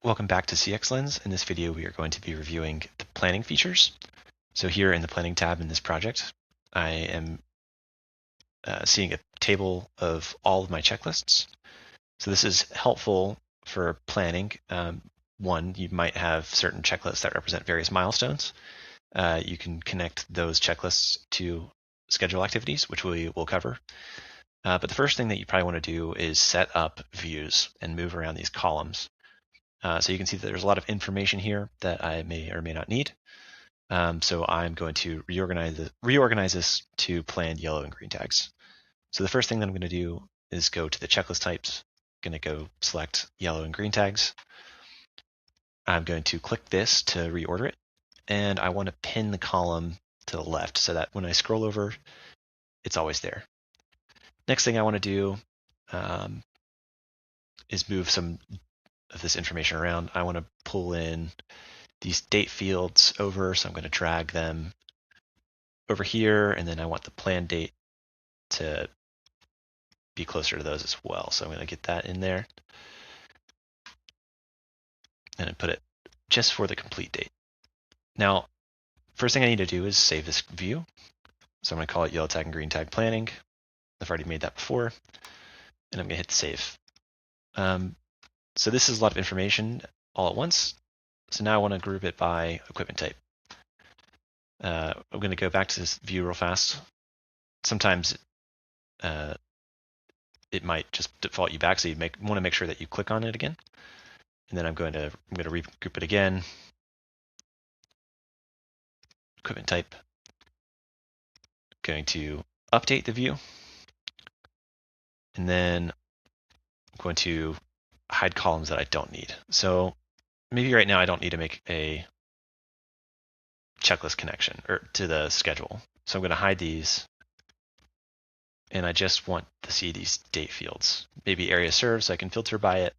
Welcome back to CxLens. In this video, we are going to be reviewing the planning features. So here in the planning tab in this project, I am seeing a table of all of my checklists. So this is helpful for planning. One, you might have certain checklists that represent various milestones. You can connect those checklists to schedule activities, which we will cover. But the first thing that you probably want to do is set up views and move around these columns. So you can see that there's a lot of information here that I may or may not need. So I'm going to reorganize this to planned yellow and green tags. So the first thing that I'm going to do is go to the checklist types. I'm going to go select yellow and green tags. I'm going to click this to reorder it. And I want to pin the column to the left so that when I scroll over, it's always there. Next thing I want to do is move some of this information around. I want to pull in these date fields over, so I'm going to drag them over here, and then I want the planned date to be closer to those as well. So I'm going to get that in there and then put it just for the complete date. Now, first thing I need to do is save this view. So I'm going to call it yellow tag and green tag planning. I've already made that before, and I'm going to hit save. So this is a lot of information all at once. So now I want to group it by equipment type. I'm going to go back to this view real fast. Sometimes it might just default you back, so you want to make sure that you click on it again. And then I'm going to regroup it again. Equipment type. Going to update the view. And then I'm going to hide columns that I don't need. So maybe right now I don't need to make a checklist connection or to the schedule. So I'm going to hide these. And I just want to see these date fields. Maybe area served, so I can filter by it.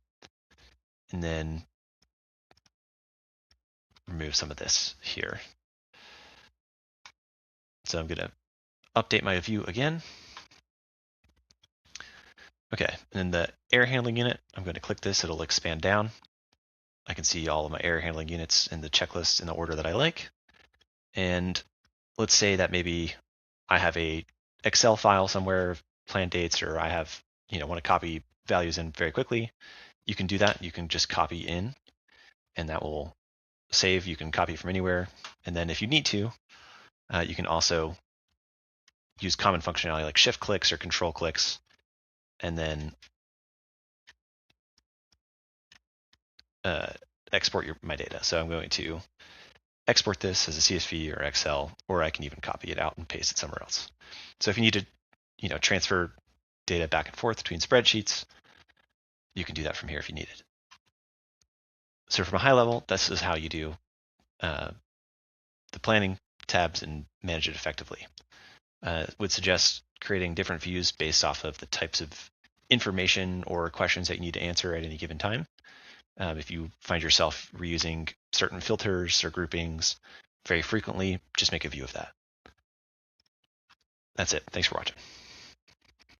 And then remove some of this here. So I'm going to update my view again. Okay, and then the air handling unit, I'm going to click this, it'll expand down. I can see all of my air handling units in the checklist in the order that I like. And let's say that maybe I have a Excel file somewhere, planned dates, or I have, want to copy values in very quickly. You can do that. You can just copy in, and that will save. You can copy from anywhere. And then if you need to, you can also use common functionality like shift clicks or control clicks, and then export my data. So I'm going to export this as a CSV or Excel, or I can even copy it out and paste it somewhere else. So if you need to, transfer data back and forth between spreadsheets, you can do that from here if you need it. So from a high level, this is how you do the planning tabs and manage it effectively. Would suggest creating different views based off of the types of information or questions that you need to answer at any given time. If you find yourself reusing certain filters or groupings very frequently, just make a view of that. That's it. Thanks for watching.